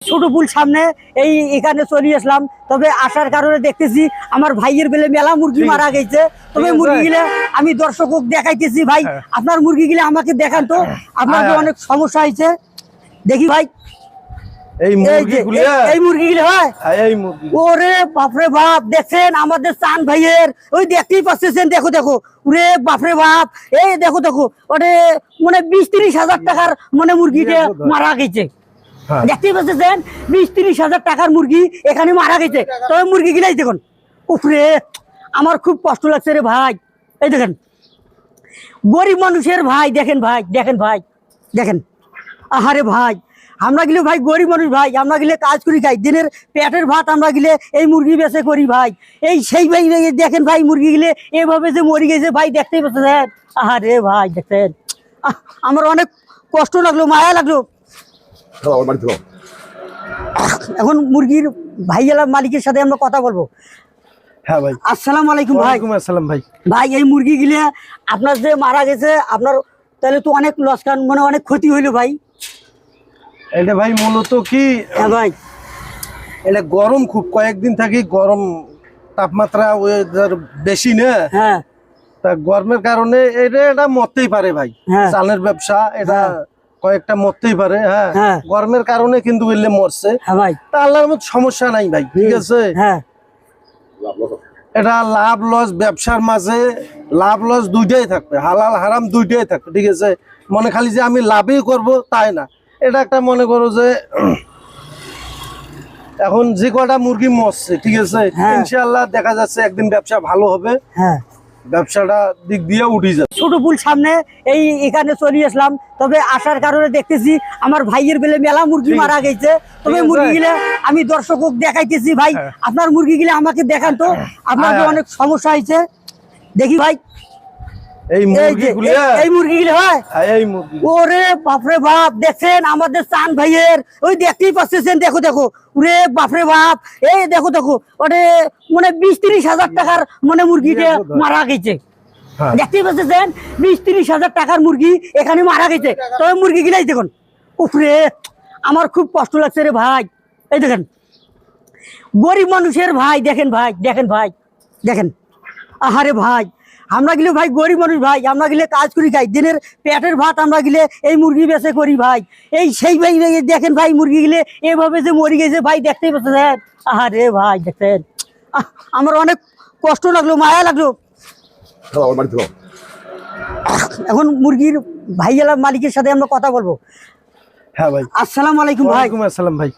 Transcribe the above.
ছোট পুল সামনে এই এখানে চলে আসলাম। তবে আসার কারণে দেখতেছি আমার ভাইয়ের বেলে মেলা মুরগি মারা গেছে। তবে মুরগি গিলে আমি দর্শক দেখাইতেছি ভাই, আপনার মুরগি গিলে আমাকে দেখান তো, আপনার তো অনেক সমস্যা হয়েছে। দেখি ভাই এই মুরগিগুলো হয়, ওরে বাপরে বাপ, দেখছেন আমাদের চান ভাইয়ের, ওই দেখতেই পাচ্ছেন, দেখো দেখো, ওরে বাপরে বাপ, এই দেখো দেখো, ওরে মানে 20-30 হাজার টাকার মানে মুরগিটা মারা গেছে। দেখতেই পাচ্ছেন 20-30 হাজার টাকার মুরগি এখানে মারা গেছে। তবে মুরগি গিলাই দেখুন, উপরে আমার খুব কষ্ট লাগছে রে ভাই। এই দেখেন গরিব মানুষের ভাই, দেখেন ভাই, দেখেন ভাই, দেখেন, আহারে ভাই, আমরা গেলে ভাই গরিব মানুষ ভাই, আমরা গেলে কাজ করি খাই, দিনের পেটের ভাত আমরা গেলে এই মুরগি বেচে করি ভাই। এই সেই ভাই দেখেন ভাই, মুরগি গেলে এভাবে যে মরে গেছে ভাই, দেখতেই পাচ্ছেন। আহারে ভাই দেখেন, আমার অনেক কষ্ট লাগলো, মায়া লাগলো। এখন মুরগির ভাইয়ালা মালিকের সাথে আমরা কথা বলবো। হ্যাঁ ভাই, আসসালামু আলাইকুম ভাই। ওয়ালাইকুম আসসালাম ভাই। ভাই এই মুরগি গিলে আপনার যে মারা গেছে, আপনার তাহলে তো অনেক লসকান, মানে অনেক ক্ষতি হইলো ভাই। এটা ভাই মূলত কি, হ্যাঁ ভাই, এটা গরম খুব, কয়েকদিন থাকি গরম, তাপমাত্রা ওয়েদার বেশি না, হ্যাঁ, তা গরমের কারণে এটা মরতেই পারে ভাই। হ্যাঁ। চালের ব্যবসা, এটা কয়েকটা মরতেই পারে। হ্যাঁ, হ্যাঁ। গরমের কারণে কিন্তু বললে মরছে, হ্যাঁ ভাই, তা আল্লাহর মতো সমস্যা নাই ভাই, ঠিক আছে। হ্যাঁ, এটা লাভ লস, ব্যবসার মাঝে লাভ লস দুইটাই থাকবে, হালাল হারাম দুইটাই থাকবে, ঠিক আছে। মনে খালি যে আমি লাভই করব তাই না, এটা একটা মনে করো যে এখন যে কটা মুরগি মরছে, ঠিক আছে, হ্যাঁ। ইনশাআল্লাহ দেখা যাচ্ছে একদিন ব্যবসা ভালো হবে, হ্যাঁ। ব্যবসাটা দিক দিয়ে উঠে যাবে। ছোট পুল সামনে এই এখানে চলে আসলাম। তবে আসার কারণে দেখতেছি আমার ভাইয়ের বেলে মেলা মুরগি মারা গেছে। তবে মুরগি গিলে আমি দর্শক দেখাইতেছি ভাই, আপনার মুরগি গিলে আমাকে দেখান তো, আপনার তো অনেক সমস্যা হয়েছে। দেখি ভাই এই মুরগিগুলো হয়, ওরে বাপরে বাপ, দেখছেন আমাদের চান ভাইয়ের, ওই দেখতেই পাচ্ছেন, দেখো দেখো, ওরে বাপরে বাপ, এই দেখো দেখো, ওরে মানে 20-30 হাজার টাকার মানে মুরগিটা মারা গেছে। দেখতেই পাচ্ছেন 20-30 হাজার টাকার মুরগি এখানে মারা গেছে। তবে মুরগি গিলাই দেখুন, উপরে আমার খুব কষ্ট লাগছে রে ভাই। এই দেখেন গরিব মানুষের ভাই, দেখেন ভাই, দেখেন ভাই, দেখেন, আহারে ভাই, আমরা গেলে ভাই গরিব মানুষ ভাই, আমরা গেলে কাজ করি খাই, দিনের পেটের ভাত আমরা গেলে এই মুরগি বেচে করি ভাই। এই সেই ভাই দেখেন ভাই, মুরগি গেলে এভাবে যে মরে গেছে ভাই, দেখতেই পাচ্ছেন। আহারে ভাই দেখেন, আমার অনেক কষ্ট লাগলো, মায়া লাগলো। এখন মুরগির ভাইয়ালা মালিকের সাথে আমরা কথা বলবো। হ্যাঁ ভাই, আসসালামু আলাইকুম ভাই। ওয়ালাইকুম আসসালাম ভাই।